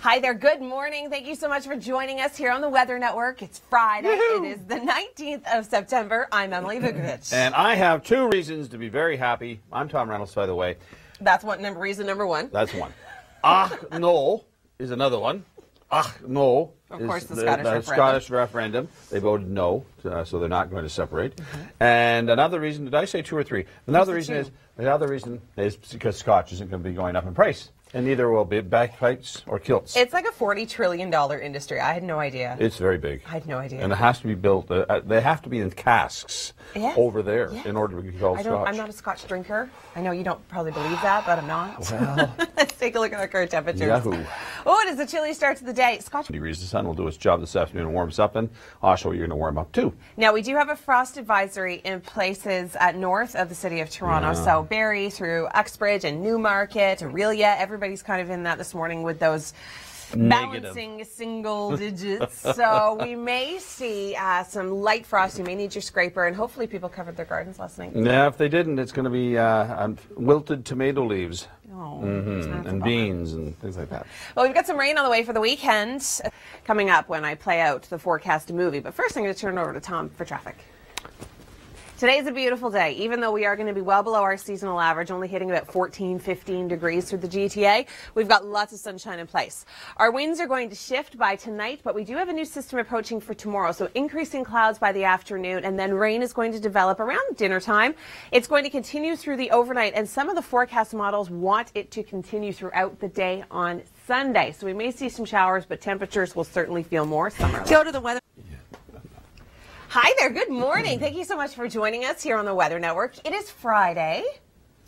Hi there. Good morning. Thank you so much for joining us here on the Weather Network. It's Friday. It is the 19th of September. I'm Emily Vukovic. And I have two reasons to be very happy. I'm Tom Reynolds, by the way. That's reason number one. That's one. No is another one. No. Of course, the Scottish referendum. They voted no, so they're not going to separate. And another reason, did I say two or three? Another reason is because Scotch isn't going to be going up in price. And neither will be bagpipes or kilts. It's like a $40 trillion industry. I had no idea. It's very big. I had no idea. And it has to be built, they have to be in casks over there in order to be called Scotch. I'm not a Scotch drinker. I know you don't probably believe that, but I'm not. Well, let's take a look at our current temperatures. Yahoo. Oh, it is a chilly start to the day. Scotch. The sun will do its job this afternoon and warm us up, and Oshawa, you're going to warm up too. Now, we do have a frost advisory in places north of the city of Toronto. So Barrie through Uxbridge and Newmarket, Aurelia, everybody's kind of in that this morning with those balancing single digits. So we may see some light frost. You may need your scraper, and hopefully people covered their gardens last night. Yeah, if they didn't, it's going to be wilted tomato leaves. Oh, and beans and things like that. Well, we've got some rain on the way for the weekend coming up when I play out the forecast movie. But first, I'm going to turn it over to Tom for traffic. Today's a beautiful day, even though we are going to be well below our seasonal average, only hitting about 14, 15 degrees through the GTA. We've got lots of sunshine in place. Our winds are going to shift by tonight, but we do have a new system approaching for tomorrow. So increasing clouds by the afternoon, and then rain is going to develop around dinner time. It's going to continue through the overnight, and some of the forecast models want it to continue throughout the day on Sunday. So we may see some showers, but temperatures will certainly feel more summer. Go to the weather. Hi there. Good morning. Thank you so much for joining us here on the Weather Network. It is Friday.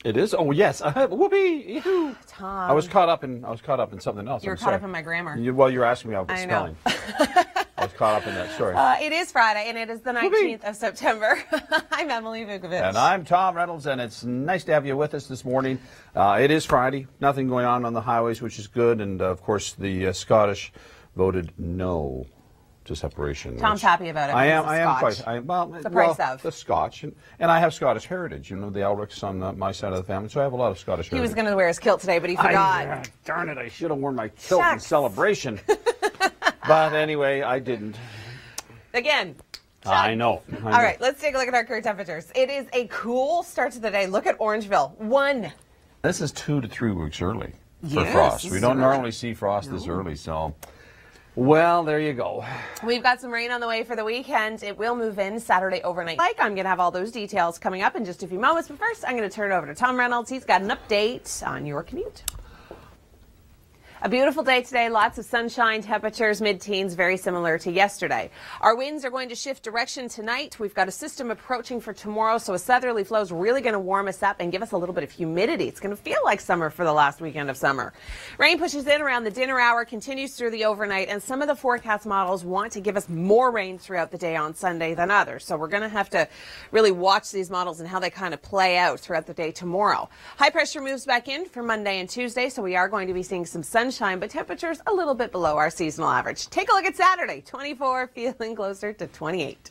It is. Oh yes. Whoopee. Tom. I was caught up in something else. You were caught up in my grammar. Well, you were asking me about spelling. I was caught up in that story. It is Friday, and it is the 19th of September. I'm Emily Vukovic. And I'm Tom Reynolds, and it's nice to have you with us this morning. It is Friday. Nothing going on the highways, which is good. And, of course, the Scottish voted no to separation. Tom's happy about it. I am quite. The price of the Scotch, and I have Scottish heritage. You know, the Elrics on my side of the family, so I have a lot of Scottish heritage. He was going to wear his kilt today, but he forgot. Darn it! I should have worn my kilt in celebration. But anyway, I didn't. Again. I know. All right, let's take a look at our current temperatures. It is a cool start to the day. Look at Orangeville. 1. This is 2 to 3 weeks early for frost. We don't normally see frost this early, so. Well, there you go. We've got some rain on the way for the weekend. It will move in Saturday overnight. I'm going to have all those details coming up in just a few moments. But first, I'm going to turn it over to Tom Reynolds. He's got an update on your commute. A beautiful day today, lots of sunshine, temperatures mid-teens, very similar to yesterday. Our winds are going to shift direction tonight. We've got a system approaching for tomorrow, so a southerly flow is really going to warm us up and give us a little bit of humidity. It's going to feel like summer for the last weekend of summer. Rain pushes in around the dinner hour, continues through the overnight, and some of the forecast models want to give us more rain throughout the day on Sunday than others. So we're going to have to really watch these models and how they kind of play out throughout the day tomorrow. High pressure moves back in for Monday and Tuesday, so we are going to be seeing some sunshine, but temperatures a little bit below our seasonal average. Take a look at Saturday, 24, feeling closer to 28.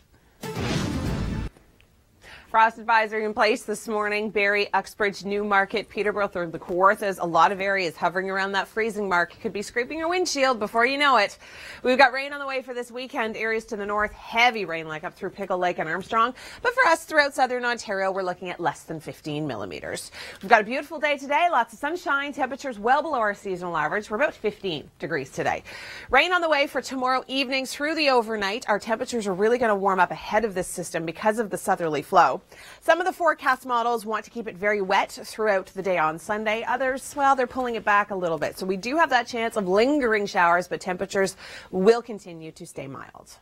Frost advisory in place this morning. Barrie, Uxbridge, Newmarket, Peterborough, through the Kawarthas. A lot of areas hovering around that freezing mark. Could be scraping your windshield before you know it. We've got rain on the way for this weekend. Areas to the north, heavy rain like up through Pickle Lake and Armstrong. But for us throughout southern Ontario, we're looking at less than 15 millimeters. We've got a beautiful day today. Lots of sunshine. Temperatures well below our seasonal average. We're about 15 degrees today. Rain on the way for tomorrow evening through the overnight. Our temperatures are really going to warm up ahead of this system because of the southerly flow. Some of the forecast models want to keep it very wet throughout the day on Sunday. Others, well, they're pulling it back a little bit. So we do have that chance of lingering showers, but temperatures will continue to stay mild.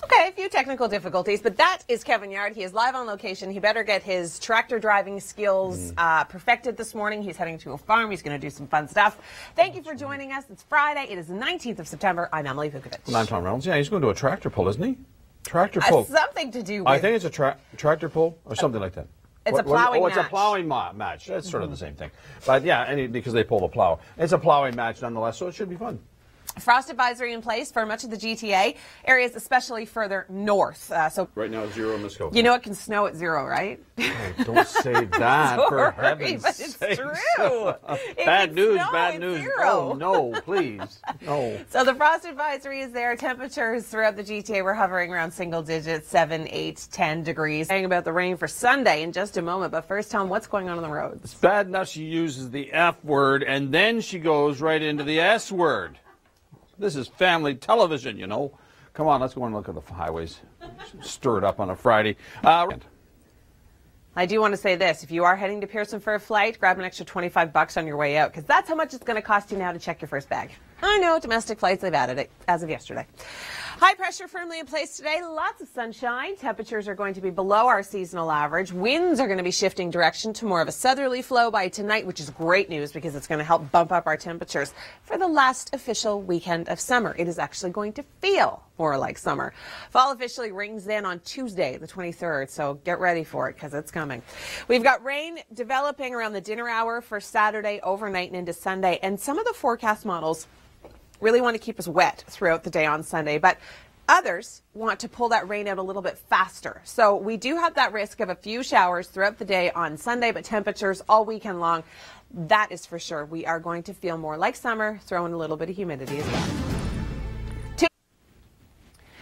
Okay, a few technical difficulties, but that is Kevin Yard. He is live on location. He better get his tractor driving skills perfected this morning. He's heading to a farm. He's going to do some fun stuff. Thank you for joining us. It's Friday. It is the 19th of September. I'm Emily Vukovic. And I'm Tom Reynolds. Yeah, he's going to do a tractor pull, isn't he? Tractor pull. Something to do with... I think it's a tractor pull or something like that. It's a plowing match. It's a plowing match. That's sort of the same thing. But yeah, because they pull the plow. It's a plowing match nonetheless, so it should be fun. Frost advisory in place for much of the GTA, areas especially further north. So right now, 0 in Muskoka. You know it can snow at 0, right? Oh, don't say that, for heaven's but it's sakes. true. Bad news, bad news. 0. Oh, no, please. No. So the frost advisory is there. Temperatures throughout the GTA were hovering around single digits, 7, 8, 10 degrees. Saying about the rain for Sunday in just a moment. But first, Tom, what's going on the roads? It's bad enough she uses the F word, and then she goes right into the S word. This is family television, you know. Come on, let's go and look at the highways. Stir it up on a Friday. I do want to say this. If you are heading to Pearson for a flight, grab an extra $25 on your way out, because that's how much it's going to cost you now to check your first bag. I know, domestic flights, they've added it as of yesterday. High pressure firmly in place today. Lots of sunshine. Temperatures are going to be below our seasonal average. Winds are going to be shifting direction to more of a southerly flow by tonight, which is great news because it's going to help bump up our temperatures for the last official weekend of summer. It is actually going to feel more like summer. Fall officially rings in on Tuesday, the 23rd, so get ready for it because it's coming. We've got rain developing around the dinner hour for Saturday, overnight, and into Sunday, and some of the forecast models really want to keep us wet throughout the day on Sunday, but others want to pull that rain out a little bit faster. So we do have that risk of a few showers throughout the day on Sunday, but temperatures all weekend long, that is for sure. We are going to feel more like summer, throw in a little bit of humidity as well.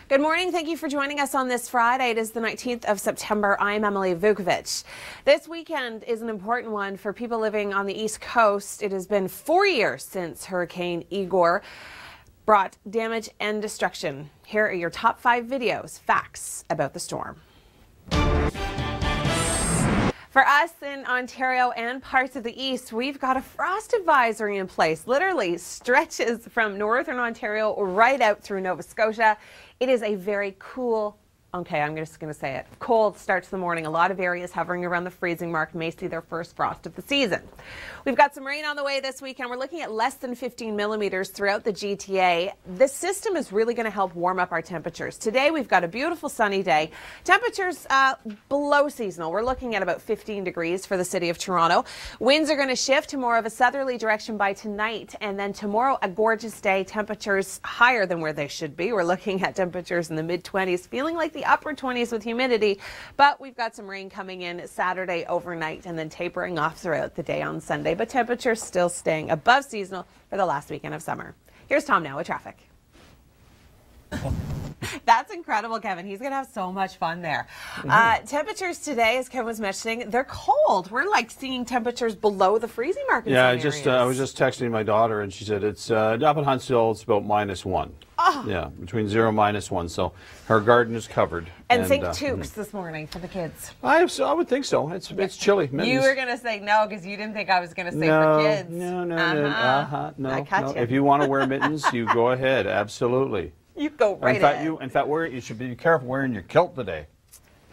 Good morning. Thank you for joining us on this Friday. It is the 19th of September. I'm Emily Vukovic. This weekend is an important one for people living on the East Coast. It has been 4 years since Hurricane Igor brought damage and destruction. Here are your top 5 videos, facts about the storm. For us in Ontario and parts of the East, we've got a frost advisory in place. Literally stretches from northern Ontario right out through Nova Scotia. It is a very cool, okay, I'm just going to say it, cold start to the morning. A lot of areas hovering around the freezing mark may see their first frost of the season. We've got some rain on the way this weekend. We're looking at less than 15 millimeters throughout the GTA. This system is really going to help warm up our temperatures. Today we've got a beautiful sunny day. Temperatures below seasonal. We're looking at about 15 degrees for the city of Toronto. Winds are going to shift to more of a southerly direction by tonight, and then tomorrow a gorgeous day. Temperatures higher than where they should be. We're looking at temperatures in the mid-20s, feeling like the upper 20s with humidity, but we've got some rain coming in Saturday overnight and then tapering off throughout the day on Sunday, but temperatures still staying above seasonal for the last weekend of summer. Here's Tom now with traffic. That's incredible, Kevin. He's going to have so much fun there. Temperatures today, as Kevin was mentioning, they're cold. We're like seeing temperatures below the freezing mark in some areas. I was just texting my daughter, and she said it's up in Huntsville. It's about -1. Oh. Yeah, between 0 and -1. So her garden is covered. And think toques this morning for the kids. I would think so. It's chilly. Mittens. You were going to say no because you didn't think I was going to say for kids. No. No. I caught you. If you want to wear mittens, you go ahead. Absolutely. You go right ahead. In fact, you should be careful wearing your kilt today.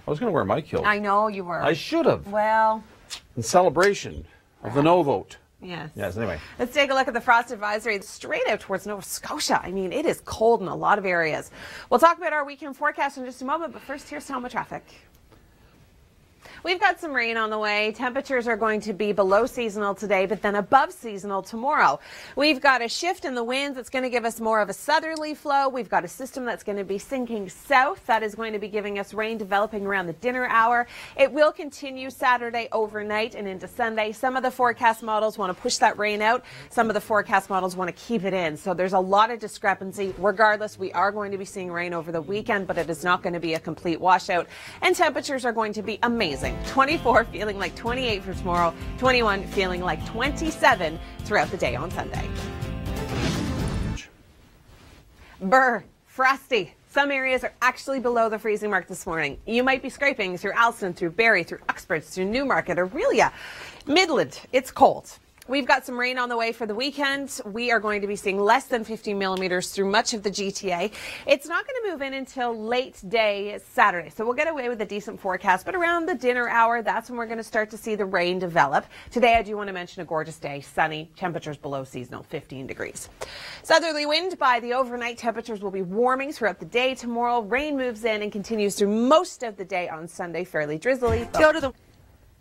I was going to wear my kilt. I know you were. I should have. Well. In celebration of the no vote. Yes. Yes, anyway. Let's take a look at the frost advisory straight out towards Nova Scotia. I mean, it is cold in a lot of areas. We'll talk about our weekend forecast in just a moment, but first, here's some traffic. We've got some rain on the way. Temperatures are going to be below seasonal today, but then above seasonal tomorrow. We've got a shift in the winds that's going to give us more of a southerly flow. We've got a system that's going to be sinking south. That is going to be giving us rain developing around the dinner hour. It will continue Saturday overnight and into Sunday. Some of the forecast models want to push that rain out. Some of the forecast models want to keep it in. So there's a lot of discrepancy. Regardless, we are going to be seeing rain over the weekend, but it is not going to be a complete washout. And temperatures are going to be amazing. 24 feeling like 28 for tomorrow, 21 feeling like 27 throughout the day on Sunday. Brr, frosty. Some areas are actually below the freezing mark this morning. You might be scraping through Alston, through Barrie, through Uxbridge, through Newmarket, Orillia, Midland. It's cold. We've got some rain on the way for the weekend. We are going to be seeing less than 50 millimeters through much of the GTA. It's not going to move in until late day Saturday, so we'll get away with a decent forecast. But around the dinner hour, that's when we're going to start to see the rain develop. Today, I do want to mention a gorgeous day, sunny, temperatures below seasonal, 15 degrees. Southerly wind by the overnight. Temperatures will be warming throughout the day tomorrow. Rain moves in and continues through most of the day on Sunday, fairly drizzly. Go to the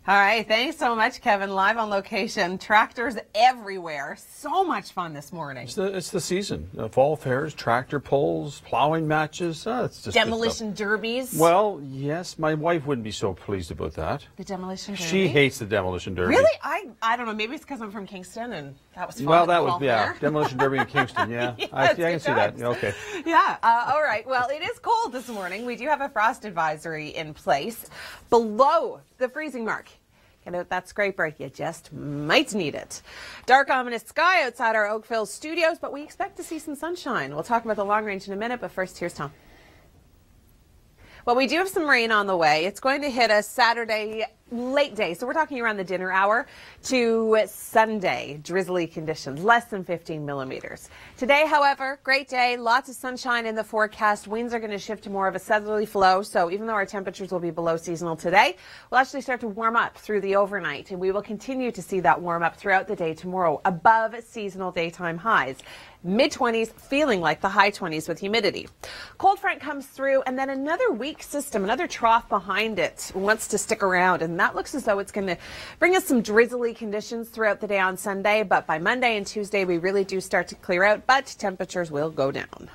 All right, thanks so much, Kevin. Live on location, tractors everywhere. So much fun this morning. It's the season. Fall fairs, tractor pulls, plowing matches. It's just demolition derbies. Well, yes, my wife wouldn't be so pleased about that. The demolition derby. She hates the demolition derby. Really? I don't know. Maybe it's because I'm from Kingston and that was fun. Well, that was demolition derby in Kingston. Yeah, yes, I can see that. Okay. Yeah. All right. Well, it is cold this morning. We do have a frost advisory in place below the freezing mark. Get out that scraper. You just might need it. Dark, ominous sky outside our Oakville studios, but we expect to see some sunshine. We'll talk about the long range in a minute, but first, here's Tom. Well, we do have some rain on the way. It's going to hit us Saturday late day. So we're talking around the dinner hour to Sunday. Drizzly conditions, less than 15 millimeters. Today, however, great day. Lots of sunshine in the forecast. Winds are going to shift to more of a southerly flow. So even though our temperatures will be below seasonal today, we'll actually start to warm up through the overnight. And we will continue to see that warm up throughout the day tomorrow, above seasonal daytime highs. Mid-20s, feeling like the high 20s with humidity. Cold front comes through, and then another weak system, another trough behind it wants to stick around, and that looks as though it's going to bring us some drizzly conditions throughout the day on Sunday, but by Monday and Tuesday, we really do start to clear out, but temperatures will go down.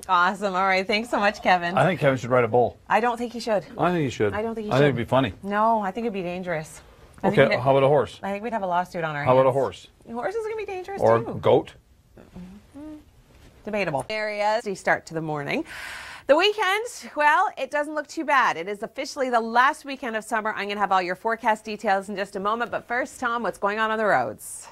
Awesome. All right. Thanks so much, Kevin. I think Kevin should write a bowl. I don't think he should. I think he should. I don't think he should. I think it'd be funny. No, I think it'd be dangerous. Okay, how about a horse? I think we'd have a lawsuit on our hands. How about a horse? Horse is going to be dangerous, or too. Or a goat? Debatable. Areas. Start to the morning. The weekend, well, it doesn't look too bad. It is officially the last weekend of summer. I'm going to have all your forecast details in just a moment. But first, Tom, what's going on the roads?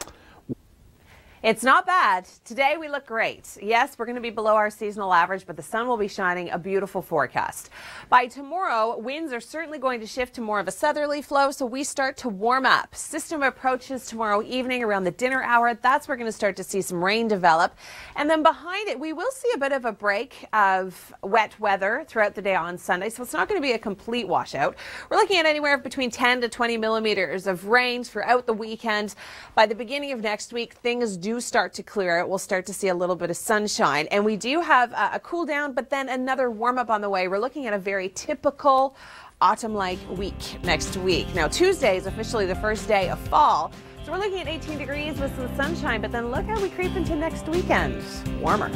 It's not bad. Today we look great. Yes, we're going to be below our seasonal average, but the sun will be shining, a beautiful forecast. By tomorrow, winds are certainly going to shift to more of a southerly flow, so we start to warm up. System approaches tomorrow evening around the dinner hour. That's where we're going to start to see some rain develop. And then behind it, we will see a bit of a break of wet weather throughout the day on Sunday, so it's not going to be a complete washout. We're looking at anywhere between 10 to 20 millimeters of rain throughout the weekend. By the beginning of next week, things do start to clear out. We'll start to see a little bit of sunshine, and we do have a cool down, but then another warm up on the way. We're looking at a very typical autumn-like week next week. Now, Tuesday is officially the first day of fall, so we're looking at 18 degrees with some sunshine, but then look how we creep into next weekend. Warmer.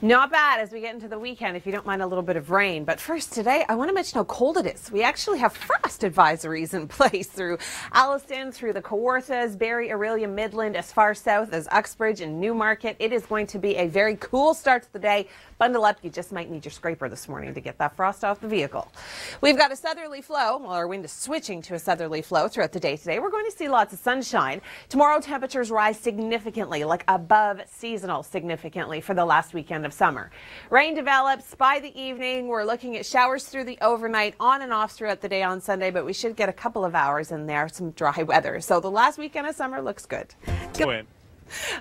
Not bad as we get into the weekend, if you don't mind a little bit of rain. But first today, I want to mention how cold it is. We actually have frost advisories in place through Alliston, through the Kawarthas, Barrie, Aurelia, Midland, as far south as Uxbridge and Newmarket. It is going to be a very cool start to the day. Bundle up. You just might need your scraper this morning to get that frost off the vehicle. We've got a southerly flow. Well, our wind is switching to a southerly flow throughout the day today. We're going to see lots of sunshine. Tomorrow, temperatures rise significantly, like above seasonal significantly for the last weekend of summer. Rain develops by the evening. We're looking at showers through the overnight, on and off throughout the day on Sunday, but we should get a couple of hours in there, some dry weather. So the last weekend of summer looks good. Win.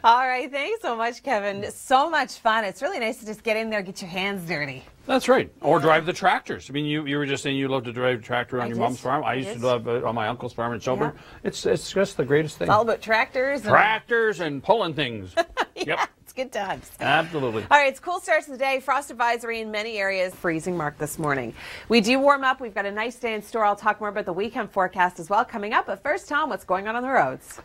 All right. Thanks so much, Kevin. So much fun. It's really nice to just get in there, get your hands dirty. That's right. Or drive the tractors. I mean, you were just saying you love to drive a tractor on your mom's farm. I used to love it on my uncle's farm in Shelburne. Yeah. It's just the greatest thing. It's all about tractors. Tractors and pulling things. Yeah, yep. It's good times. Absolutely. All right, it's cool starts of the day. Frost advisory in many areas. Freezing mark this morning. We do warm up. We've got a nice day in store. I'll talk more about the weekend forecast as well coming up. But first, Tom, what's going on the roads?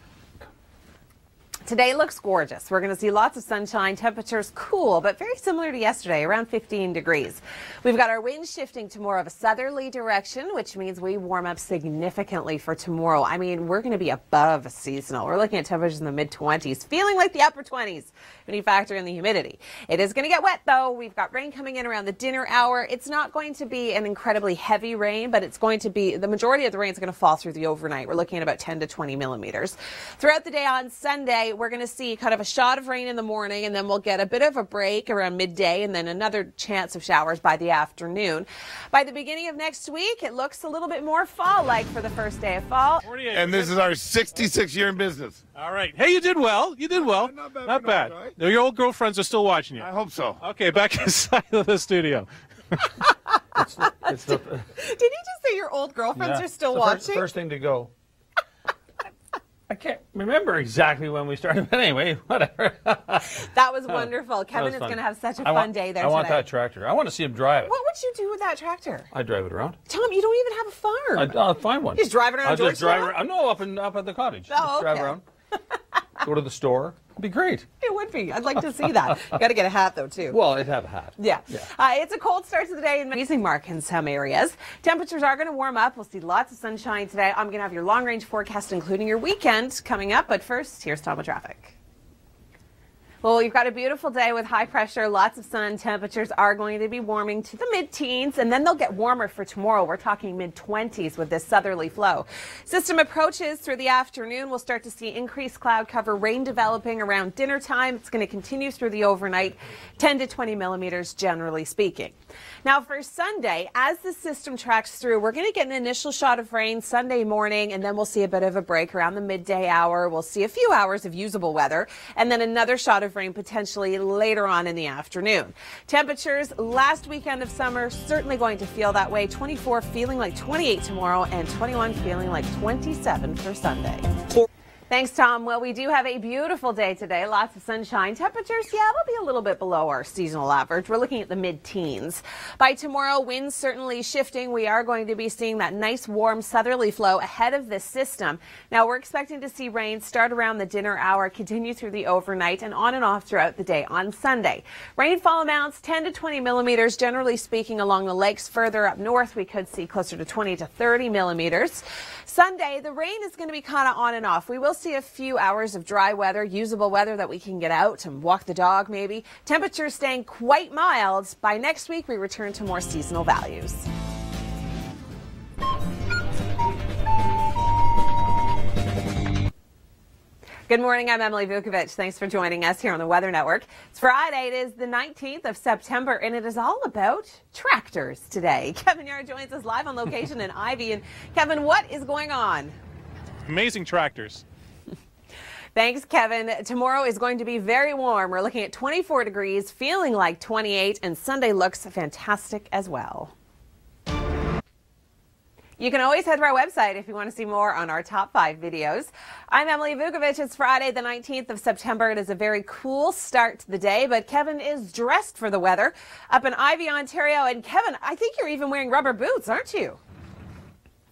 Today looks gorgeous. We're going to see lots of sunshine, temperatures cool, but very similar to yesterday, around 15 degrees. We've got our wind shifting to more of a southerly direction, which means we warm up significantly for tomorrow. I mean, we're going to be above seasonal. We're looking at temperatures in the mid-20s, feeling like the upper 20s when you factor in the humidity. It is going to get wet, though. We've got rain coming in around the dinner hour. It's not going to be an incredibly heavy rain, but it's going to be, the majority of the rain is going to fall through the overnight. We're looking at about 10 to 20 millimeters. Throughout the day on Sunday, we're going to see kind of a shot of rain in the morning, and then we'll get a bit of a break around midday, and then another chance of showers by the afternoon. By the beginning of next week, it looks a little bit more fall-like for the first day of fall. And this is our 66th year in business. All right. Hey, you did well. You did well. Not bad. Not bad. Right? Your old girlfriends are still watching you. I hope so. Okay, back inside of the studio. Did you just say your old girlfriends are still watching? First thing to go. I can't remember exactly when we started, but anyway, whatever. That was wonderful. Kevin is going to have such a fun day there today. I want that tractor. I want to see him drive it. What would you do with that tractor? I'd drive it around. Tom, you don't even have a farm. I'll find one. You just drive it around I'll just drive Georgetown? around. No, up at the cottage. Oh, just drive okay. around. Go to the store. It'd be great. It would be. I'd like to see that. You got to get a hat, though, too. Well, it'd have a hat. Yeah. It's a cold start to the day in freezing mark in some areas. Temperatures are going to warm up. We'll see lots of sunshine today. I'm going to have your long-range forecast, including your weekend, coming up. But first, here's Tom with traffic. Well, you've got a beautiful day with high pressure, lots of sun. Temperatures are going to be warming to the mid-teens, and then they'll get warmer for tomorrow. We're talking mid-20s with this southerly flow. System approaches through the afternoon. We'll start to see increased cloud cover, rain developing around dinner time. It's going to continue through the overnight, 10 to 20 millimeters, generally speaking. Now, for Sunday, as the system tracks through, we're going to get an initial shot of rain Sunday morning, and then we'll see a bit of a break around the midday hour. We'll see a few hours of usable weather, and then another shot of rain potentially later on in the afternoon. Temperatures last weekend of summer, certainly going to feel that way. 24 feeling like 28 tomorrow, and 21 feeling like 27 for Sunday. Thanks, Tom. Well, we do have a beautiful day today. Lots of sunshine. Temperatures, yeah, they'll be a little bit below our seasonal average. We're looking at the mid-teens. By tomorrow, winds certainly shifting. We are going to be seeing that nice, warm southerly flow ahead of this system. Now, we're expecting to see rain start around the dinner hour, continue through the overnight, and on and off throughout the day on Sunday. Rainfall amounts 10 to 20 millimeters, generally speaking, along the lakes. Further up north, we could see closer to 20 to 30 millimeters. Sunday, the rain is going to be kind of on and off. We will see a few hours of dry weather, usable weather that we can get out and walk the dog maybe. Temperatures staying quite mild. By next week, we return to more seasonal values. Good morning, I'm Emily Vukovic. Thanks for joining us here on the Weather Network. It's Friday, it is the 19th of September, and it is all about tractors today. Kevin Yard joins us live on location in Ivy. And Kevin, what is going on? Amazing tractors. Thanks, Kevin. Tomorrow is going to be very warm. We're looking at 24 degrees, feeling like 28, and Sunday looks fantastic as well. You can always head to our website if you want to see more on our top 5 videos. I'm Emily Vukovic. It's Friday, the 19th of September. It is a very cool start to the day, but Kevin is dressed for the weather up in Ivy, Ontario. And Kevin, I think you're even wearing rubber boots, aren't you?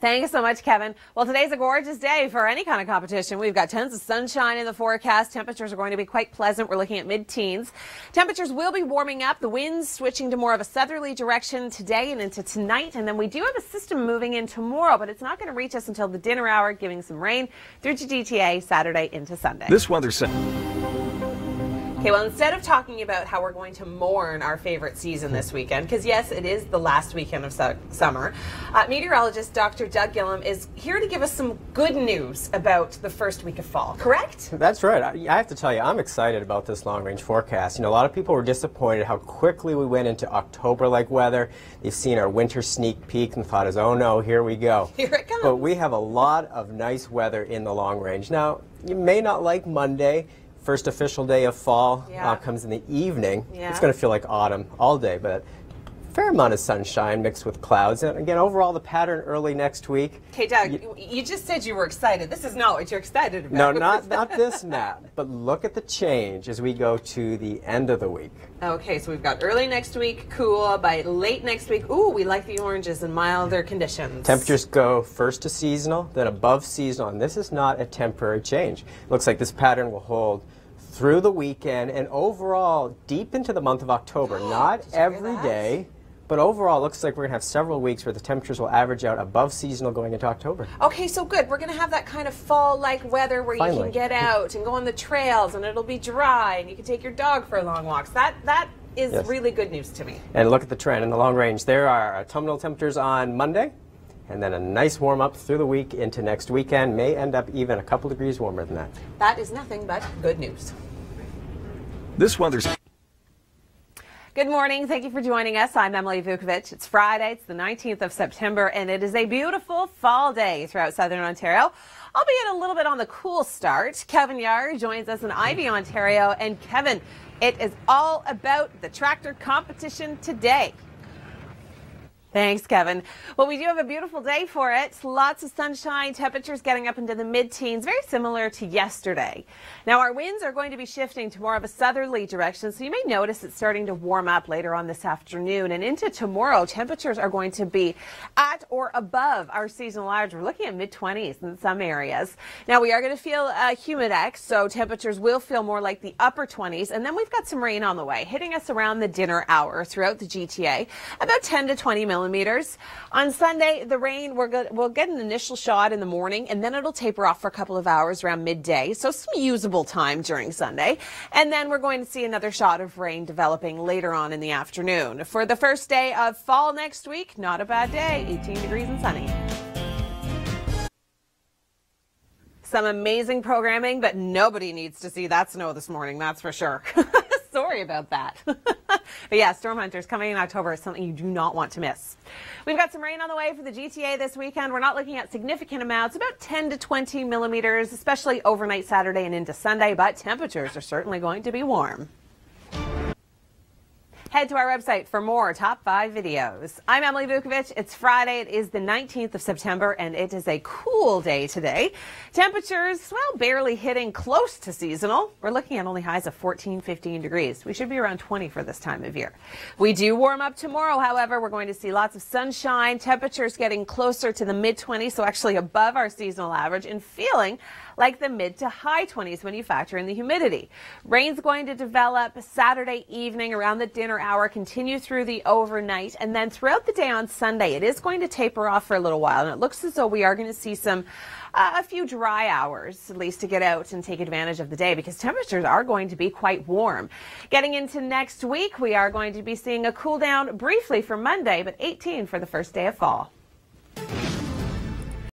Thanks so much, Kevin. Well, today's a gorgeous day for any kind of competition. We've got tons of sunshine in the forecast. Temperatures are going to be quite pleasant. We're looking at mid-teens. Temperatures will be warming up. The winds switching to more of a southerly direction today and into tonight. And then we do have a system moving in tomorrow, but it's not going to reach us until the dinner hour, giving some rain through to GTA Saturday into Sunday. This weather center. Okay, well, instead of talking about how we're going to mourn our favorite season this weekend, because yes, it is the last weekend of summer, meteorologist Dr. Doug Gillum is here to give us some good news about the first week of fall, correct? That's right. I have to tell you, I'm excited about this long-range forecast. You know, a lot of people were disappointed how quickly we went into October-like weather. They've seen our winter sneak peek and thought, oh no, here we go. Here it comes. But we have a lot of nice weather in the long range. Now, you may not like Monday. First official day of fall comes in the evening. Yeah. It's going to feel like autumn all day, but a fair amount of sunshine mixed with clouds. And again, overall, the pattern early next week. Okay, Doug, you just said you were excited. This is not what you're excited about. No, not this, Matt. But look at the change as we go to the end of the week. Okay, so we've got early next week, cool. By late next week, ooh, we like the oranges and milder conditions. Temperatures go first to seasonal, then above seasonal, and this is not a temporary change. Looks like this pattern will hold through the weekend and overall deep into the month of October. Not every day, but overall it looks like we're going to have several weeks where the temperatures will average out above seasonal going into October. Okay, so good. We're going to have that kind of fall-like weather where Finally. you can get out and go on the trails and it'll be dry and you can take your dog for long walks. That is really good news to me. And look at the trend in the long range. There are autumnal temperatures on Monday, and then a nice warm up through the week into next weekend. May end up even a couple degrees warmer than that. That is nothing but good news. This weather's. Good morning. Thank you for joining us. I'm Emily Vukovic. It's Friday. It's the 19th of September, and it is a beautiful fall day throughout southern Ontario, albeit a little bit on the cool start. Kevin Yard joins us in Ivy, Ontario. And Kevin, it is all about the tractor competition today. Thanks, Kevin. Well, we do have a beautiful day for it. Lots of sunshine, temperatures getting up into the mid-teens, very similar to yesterday. Now, our winds are going to be shifting to more of a southerly direction, so you may notice it's starting to warm up later on this afternoon. And into tomorrow, temperatures are going to be at or above our seasonal average. We're looking at mid-20s in some areas. Now, we are going to feel a humidex, so temperatures will feel more like the upper 20s. And then we've got some rain on the way, hitting us around the dinner hour throughout the GTA, about 10 to 20 millimeters. On Sunday, the rain, we'll get an initial shot in the morning, and then it'll taper off for a couple of hours around midday, so some usable time during Sunday. And then we're going to see another shot of rain developing later on in the afternoon. For the first day of fall next week, not a bad day, 18 degrees and sunny. Some amazing programming, but nobody needs to see that snow this morning, that's for sure. Sorry about that. But yeah, storm hunters coming in October is something you do not want to miss. We've got some rain on the way for the GTA this weekend. We're not looking at significant amounts, about 10 to 20 millimeters, especially overnight Saturday and into Sunday, but temperatures are certainly going to be warm. Head to our website for more top 5 videos. I'm Emily Vukovic. It's Friday. It is the 19th of September, and it is a cool day today. Temperatures, well, barely hitting close to seasonal. We're looking at only highs of 14, 15 degrees. We should be around 20 for this time of year. We do warm up tomorrow, however. We're going to see lots of sunshine, temperatures getting closer to the mid-20s, so actually above our seasonal average, and feeling like the mid to high 20s when you factor in the humidity. Rain's going to develop Saturday evening around the dinner hour, continue through the overnight, and then throughout the day on Sunday, it is going to taper off for a little while, and it looks as though we are going to see a few dry hours, at least, to get out and take advantage of the day, because temperatures are going to be quite warm. Getting into next week, we are going to be seeing a cool down briefly for Monday, but 18 for the first day of fall.